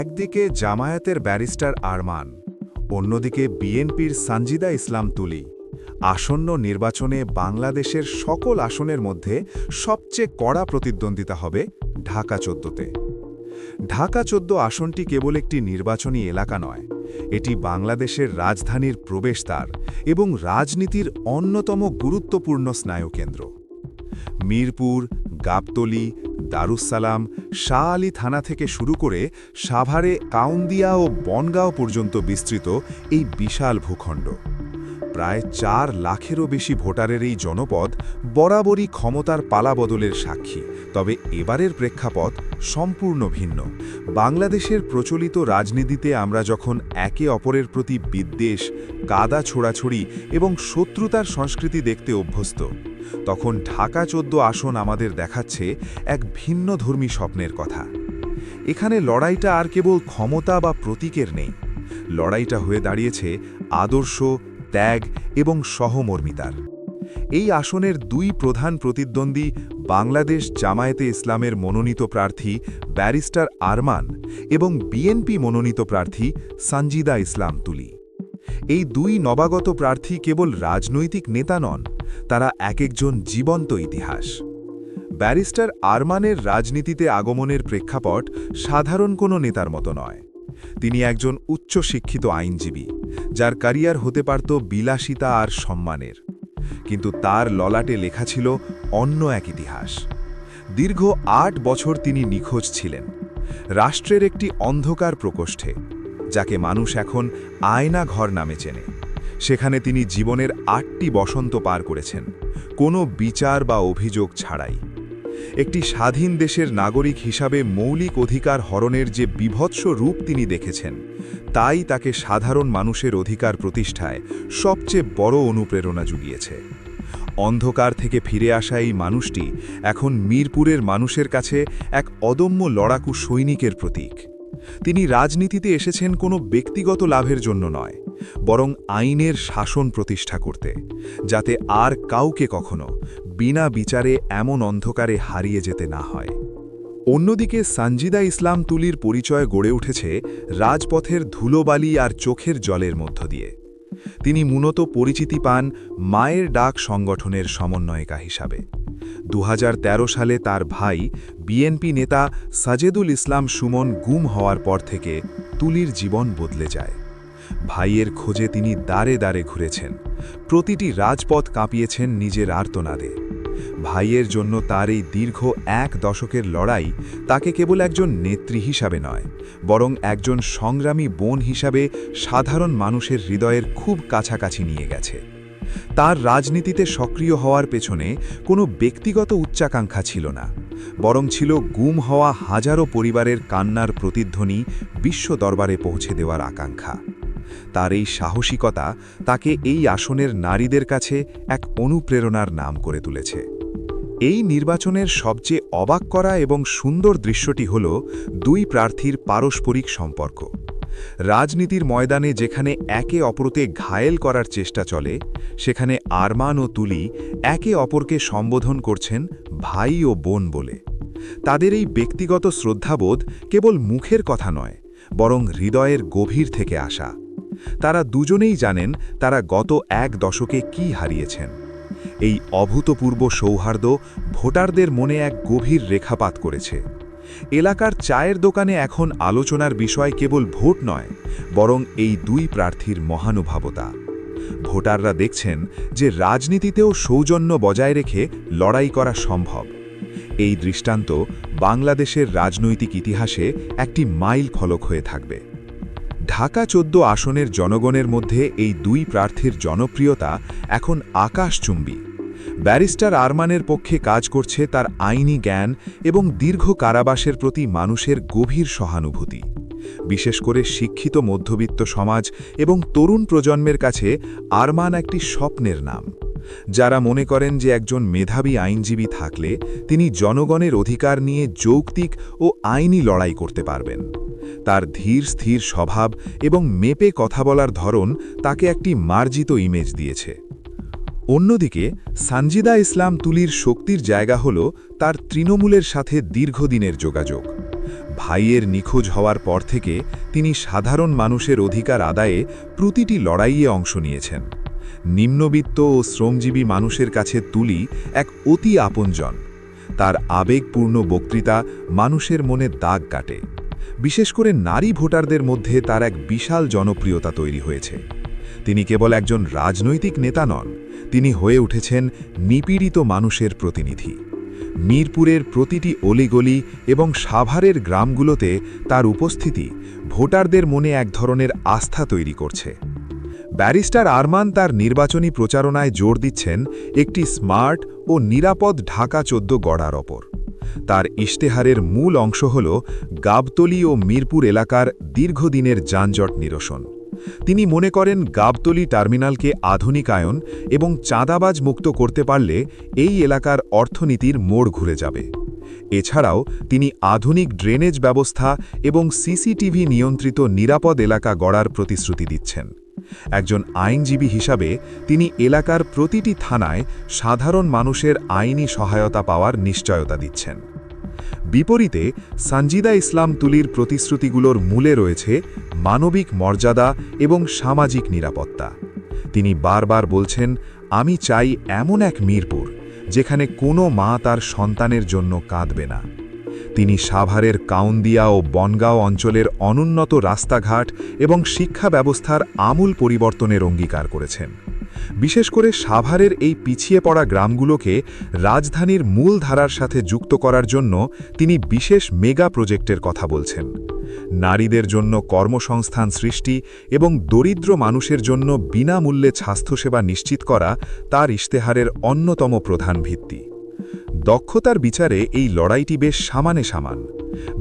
একদিকে জামায়াতের ব্যারিস্টার আরমান, অন্যদিকে বিএনপির সানজিদা ইসলাম তুলি। আসন্ন নির্বাচনে বাংলাদেশের সকল আসনের মধ্যে সবচেয়ে কড়া প্রতিদ্বন্দ্বিতা হবে ঢাকা ১৪তে। ঢাকা ১৪ আসনটি কেবল একটি নির্বাচনী এলাকা নয়, এটি বাংলাদেশের রাজধানীর প্রবেশদ্বার এবং রাজনীতির অন্যতম গুরুত্বপূর্ণ স্নায়ুকেন্দ্র। মিরপুর, গাবতলী, দারুসালাম, শাহ আলী থানা থেকে শুরু করে সাভারে, কাউন্দিয়া ও বনগাঁও পর্যন্ত বিস্তৃত এই বিশাল ভূখণ্ড। প্রায় ৪ লাখেরও বেশি ভোটারের এই জনপদ বরাবরই ক্ষমতার পালাবদলের সাক্ষী। তবে এবারের প্রেক্ষাপট সম্পূর্ণ ভিন্ন। বাংলাদেশের প্রচলিত রাজনীতিতে আমরা যখন একে অপরের প্রতি বিদ্বেষ, কাদা ছোড়াছড়ি এবং শত্রুতার সংস্কৃতি দেখতে অভ্যস্ত, তখন ঢাকা ১৪ আসন আমাদের দেখাচ্ছে এক ভিন্নধর্মী স্বপ্নের কথা। এখানে লড়াইটা আর কেবল ক্ষমতা বা প্রতীকের নেই, লড়াইটা হয়ে দাঁড়িয়েছে আদর্শ, ত্যাগ এবং সহমর্মিতার। এই আসনের ২ প্রধান প্রতিদ্বন্দ্বী বাংলাদেশ জামায়াতে ইসলামের মনোনীত প্রার্থী ব্যারিস্টার আরমান এবং বিএনপি মনোনীত প্রার্থী সানজিদা ইসলাম তুলি। এই ২ নবাগত প্রার্থী কেবল রাজনৈতিক নেতা নন, তারা একজন জীবন্ত ইতিহাস। ব্যারিস্টার আরমানের রাজনীতিতে আগমনের প্রেক্ষাপট সাধারণ কোনো নেতার মতো নয়। তিনি একজন উচ্চশিক্ষিত আইনজীবী, যার ক্যারিয়ার হতে পারত বিলাসিতা আর সম্মানের। কিন্তু তার ললাটে লেখা ছিল অন্য এক ইতিহাস। দীর্ঘ ৮ বছর তিনি নিখোঁজ ছিলেন, রাষ্ট্রের একটি অন্ধকার প্রকোষ্ঠে, যাকে মানুষ এখন আয়না ঘর নামে চেনে। সেখানে তিনি জীবনের ৮টি বসন্ত পার করেছেন, কোনো বিচার বা অভিযোগ ছাড়াই। একটি স্বাধীন দেশের নাগরিক হিসাবে মৌলিক অধিকার হরণের যে বীভৎস রূপ তিনি দেখেছেন, তাই তাকে সাধারণ মানুষের অধিকার প্রতিষ্ঠায় সবচেয়ে বড় অনুপ্রেরণা জুগিয়েছে। অন্ধকার থেকে ফিরে আসা এই মানুষটি এখন মিরপুরের মানুষের কাছে এক অদম্য লড়াকু সৈনিকের প্রতীক। তিনি রাজনীতিতে এসেছেন কোনো ব্যক্তিগত লাভের জন্য নয়, বরং আইনের শাসন প্রতিষ্ঠা করতে, যাতে আর কাউকে কখনো বিনা বিচারে এমন অন্ধকারে হারিয়ে যেতে না হয়। অন্যদিকে সানজিদা ইসলাম তুলির পরিচয় গড়ে উঠেছে রাজপথের ধুলোবালি আর চোখের জলের মধ্য দিয়ে। তিনি মূলত পরিচিতি পান মায়ের ডাক সংগঠনের সমন্বয়িকা হিসাবে। ২০১৩ সালে তার ভাই বিএনপি নেতা সাজেদুল ইসলাম সুমন গুম হওয়ার পর থেকে তুলির জীবন বদলে যায়। ভাইয়ের খোঁজে তিনি দাঁড়ে দাঁড়ে ঘুরেছেন, প্রতিটি রাজপথ কাঁপিয়েছেন নিজের আর্তনাদে। ভাইয়ের জন্য তার এই দীর্ঘ ১ দশকের লড়াই তাকে কেবল একজন নেত্রী হিসাবে নয়, বরং একজন সংগ্রামী বোন হিসাবে সাধারণ মানুষের হৃদয়ের খুব কাছাকাছি নিয়ে গেছে। তার রাজনীতিতে সক্রিয় হওয়ার পেছনে কোনো ব্যক্তিগত উচ্চাকাঙ্ক্ষা ছিল না, বরং ছিল গুম হওয়া হাজারো পরিবারের কান্নার প্রতিধ্বনি বিশ্ব দরবারে পৌঁছে দেওয়ার আকাঙ্ক্ষা। তার এই সাহসিকতা তাকে এই আসনের নারীদের কাছে এক অনুপ্রেরণার নাম করে তুলেছে। এই নির্বাচনের সবচেয়ে অবাক করা এবং সুন্দর দৃশ্যটি হল ২ প্রার্থীর পারস্পরিক সম্পর্ক। রাজনীতির ময়দানে যেখানে একে অপরকে ঘায়েল করার চেষ্টা চলে, সেখানে আরমান ও তুলি একে অপরকে সম্বোধন করছেন ভাই ও বোন বলে। তাদের এই ব্যক্তিগত শ্রদ্ধাবোধ কেবল মুখের কথা নয়, বরং হৃদয়ের গভীর থেকে আসা। তারা দুজনেই জানেন তারা গত ১ দশকে কি হারিয়েছেন। এই অভূতপূর্ব সৌহার্দ্য ভোটারদের মনে এক গভীর রেখাপাত করেছে। এলাকার চায়ের দোকানে এখন আলোচনার বিষয় কেবল ভোট নয়, বরং এই ২ প্রার্থীর মহানুভবতা। ভোটাররা দেখছেন যে রাজনীতিতেও সৌজন্য বজায় রেখে লড়াই করা সম্ভব। এই দৃষ্টান্ত বাংলাদেশের রাজনৈতিক ইতিহাসে একটি মাইল ফলক হয়ে থাকবে। ঢাকা ১৪ আসনের জনগণের মধ্যে এই ২ প্রার্থীর জনপ্রিয়তা এখন আকাশচুম্বী। ব্যারিস্টার আরমানের পক্ষে কাজ করছে তার আইনি জ্ঞান এবং দীর্ঘ কারাবাসের প্রতি মানুষের গভীর সহানুভূতি। বিশেষ করে শিক্ষিত মধ্যবিত্ত সমাজ এবং তরুণ প্রজন্মের কাছে আরমান একটি স্বপ্নের নাম, যারা মনে করেন যে একজন মেধাবী আইনজীবী থাকলে তিনি জনগণের অধিকার নিয়ে যৌক্তিক ও আইনি লড়াই করতে পারবেন। তার ধীর স্থির স্বভাব এবং মেপে কথা বলার ধরন তাকে একটি মার্জিত ইমেজ দিয়েছে। অন্যদিকে সানজিদা ইসলাম তুলির শক্তির জায়গা হল তার তৃণমূলের সাথে দীর্ঘদিনের যোগাযোগ। ভাইয়ের নিখোঁজ হওয়ার পর থেকে তিনি সাধারণ মানুষের অধিকার আদায়ে প্রতিটি লড়াইয়ে অংশ নিয়েছেন। নিম্নবিত্ত ও শ্রমজীবী মানুষের কাছে তুলি এক অতি আপনজন। তার আবেগপূর্ণ বক্তৃতা মানুষের মনে দাগ কাটে। বিশেষ করে নারী ভোটারদের মধ্যে তার এক বিশাল জনপ্রিয়তা তৈরি হয়েছে। তিনি কেবল একজন রাজনৈতিক নেতা নন, তিনি হয়ে উঠেছেন নিপীড়িত মানুষের প্রতিনিধি। মিরপুরের প্রতিটি অলিগলি এবং সাভারের গ্রামগুলোতে তার উপস্থিতি ভোটারদের মনে এক ধরনের আস্থা তৈরি করছে। ব্যারিস্টার আরমান তার নির্বাচনী প্রচারণায় জোর দিচ্ছেন একটি স্মার্ট ও নিরাপদ ঢাকা 14 গড়ার ওপর। তার ইশতেহারের মূল অংশ হল গাবতলী ও মিরপুর এলাকার দীর্ঘদিনের যানজট নিরসন। তিনি মনে করেন গাবতলী টার্মিনালকে আধুনিকায়ন এবং চাঁদাবাজ মুক্ত করতে পারলে এই এলাকার অর্থনীতির মোড় ঘুরে যাবে। এছাড়াও তিনি আধুনিক ড্রেনেজ ব্যবস্থা এবং সিসিটিভি নিয়ন্ত্রিত নিরাপদ এলাকা গড়ার প্রতিশ্রুতি দিচ্ছেন। একজন আইনজীবী হিসাবে তিনি এলাকার প্রতিটি থানায় সাধারণ মানুষের আইনি সহায়তা পাওয়ার নিশ্চয়তা দিচ্ছেন। বিপরীতে সানজিদা ইসলাম তুলির প্রতিশ্রুতিগুলোর মূলে রয়েছে মানবিক মর্যাদা এবং সামাজিক নিরাপত্তা। তিনি বারবার বলছেন, আমি চাই এমন এক মিরপুর যেখানে কোনো মা তার সন্তানের জন্য কাঁদবে না। তিনি সাভারের কাউন্দিয়া ও বনগাঁও অঞ্চলের অনুন্নত রাস্তাঘাট এবং শিক্ষা ব্যবস্থার আমূল পরিবর্তনের অঙ্গীকার করেছেন। বিশেষ করে সাভারের এই পিছিয়ে পড়া গ্রামগুলোকে রাজধানীর মূল ধারার সাথে যুক্ত করার জন্য তিনি বিশেষ মেগা প্রজেক্টের কথা বলছেন। নারীদের জন্য কর্মসংস্থান সৃষ্টি এবং দরিদ্র মানুষের জন্য বিনামূল্যে স্বাস্থ্যসেবা নিশ্চিত করা তার ইশতেহারের অন্যতম প্রধান ভিত্তি। দক্ষতার বিচারে এই লড়াইটি বেশ সমানে সমান।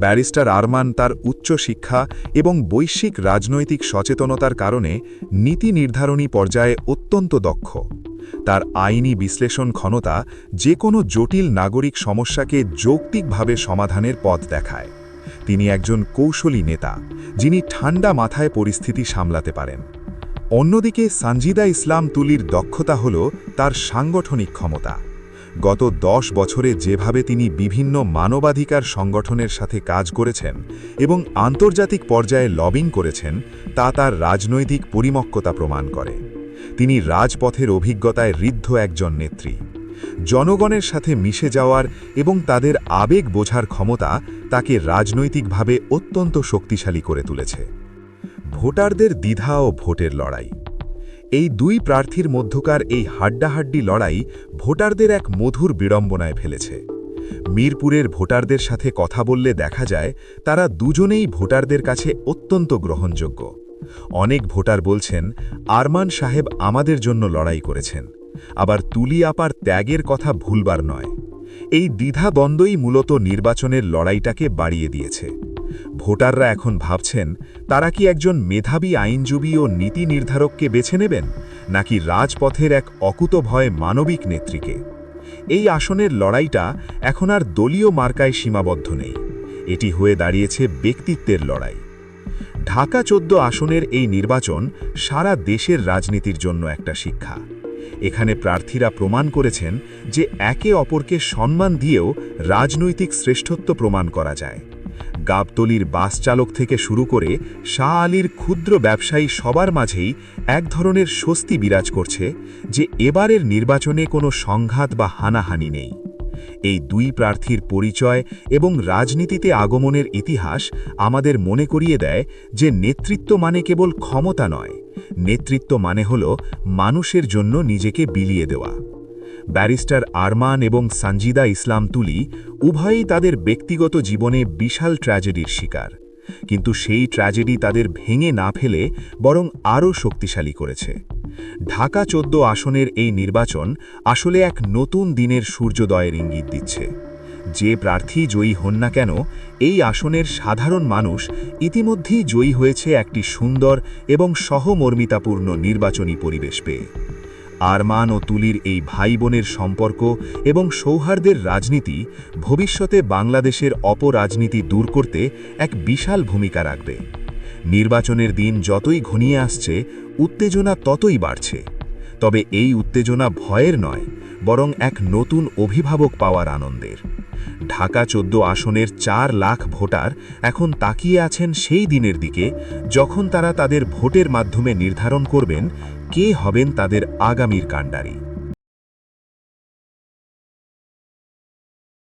ব্যারিস্টার আরমান তার উচ্চশিক্ষা এবং বৈশ্বিক রাজনৈতিক সচেতনতার কারণে নীতি নির্ধারণী পর্যায়ে অত্যন্ত দক্ষ। তার আইনি বিশ্লেষণ ক্ষমতা যে কোনো জটিল নাগরিক সমস্যাকে যৌক্তিকভাবে সমাধানের পথ দেখায়। তিনি একজন কৌশলী নেতা, যিনি ঠান্ডা মাথায় পরিস্থিতি সামলাতে পারেন। অন্যদিকে সানজিদা ইসলাম তুলির দক্ষতা হল তার সাংগঠনিক ক্ষমতা। গত 10 বছরে যেভাবে তিনি বিভিন্ন মানবাধিকার সংগঠনের সাথে কাজ করেছেন এবং আন্তর্জাতিক পর্যায়ে লবিং করেছেন, তা তার রাজনৈতিক পরিমক্কতা প্রমাণ করে। তিনি রাজপথের অভিজ্ঞতায় ঋদ্ধ একজন নেত্রী। জনগণের সাথে মিশে যাওয়ার এবং তাদের আবেগ বোঝার ক্ষমতা তাকে রাজনৈতিকভাবে অত্যন্ত শক্তিশালী করে তুলেছে। ভোটারদের দ্বিধা ও ভোটের লড়াই। এই দুই প্রার্থীর মধ্যকার এই হাড্ডাহাড্ডি লড়াই ভোটারদের এক মধুর বিড়ম্বনায় ফেলেছে। মিরপুরের ভোটারদের সাথে কথা বললে দেখা যায় তারা দুজনেই ভোটারদের কাছে অত্যন্ত গ্রহণযোগ্য। অনেক ভোটার বলছেন, আরমান সাহেব আমাদের জন্য লড়াই করেছেন, আবার তুলি আপার ত্যাগের কথা ভুলবার নয়। এই দ্বিধাদ্বন্দ্বই মূলত নির্বাচনের লড়াইটাকে বাড়িয়ে দিয়েছে। ভোটাররা এখন ভাবছেন, তারা কি একজন মেধাবী আইনজীবী ও নীতি নির্ধারককে বেছে নেবেন, নাকি রাজপথের এক অকুতভয় মানবিক নেত্রীকে। এই আসনের লড়াইটা এখন আর দলীয় মার্কায় সীমাবদ্ধ নেই, এটি হয়ে দাঁড়িয়েছে ব্যক্তিত্বের লড়াই। ঢাকা 14 আসনের এই নির্বাচন সারা দেশের রাজনীতির জন্য একটা শিক্ষা। এখানে প্রার্থীরা প্রমাণ করেছেন যে একে অপরকে সম্মান দিয়েও রাজনৈতিক শ্রেষ্ঠত্ব প্রমাণ করা যায়। গাবতলীর বাস চালক থেকে শুরু করে শাহ আলীর ক্ষুদ্র ব্যবসায়ী সবার মাঝেই এক ধরনের স্বস্তি বিরাজ করছে যে এবারের নির্বাচনে কোনো সংঘাত বা হানাহানি নেই। এই দুই প্রার্থীর পরিচয় এবং রাজনীতিতে আগমনের ইতিহাস আমাদের মনে করিয়ে দেয় যে নেতৃত্ব মানে কেবল ক্ষমতা নয়, নেতৃত্ব মানে হল মানুষের জন্য নিজেকে বিলিয়ে দেওয়া। ব্যারিস্টার আরমান এবং সানজিদা ইসলাম তুলি উভয়ই তাদের ব্যক্তিগত জীবনে বিশাল ট্র্যাজেডির শিকার, কিন্তু সেই ট্র্যাজেডি তাদের ভেঙে না ফেলে বরং আরও শক্তিশালী করেছে। ঢাকা 14 আসনের এই নির্বাচন আসলে এক নতুন দিনের সূর্যোদয়ের ইঙ্গিত দিচ্ছে। যে প্রার্থী জয়ী হন না কেন, এই আসনের সাধারণ মানুষ ইতিমধ্যেই জয়ী হয়েছে একটি সুন্দর এবং সহমর্মিতাপূর্ণ নির্বাচনী পরিবেশ পেয়ে। আরমান ও তুলির এই ভাই বোনের সম্পর্ক এবং সৌহার্দের রাজনীতি ভবিষ্যতে বাংলাদেশের অপরাজনীতি দূর করতে এক বিশাল ভূমিকা রাখবে। নির্বাচনের দিন যতই ঘনিয়ে আসছে, উত্তেজনা ততই বাড়ছে। তবে এই উত্তেজনা ভয়ের নয়, বরং এক নতুন অভিভাবক পাওয়ার আনন্দের। ঢাকা ১৪ আসনের ৪ লাখ ভোটার এখন তাকিয়ে আছেন সেই দিনের দিকে যখন তারা তাদের ভোটের মাধ্যমে নির্ধারণ করবেন কে হবেন তাদের আগামীর কাণ্ডারি।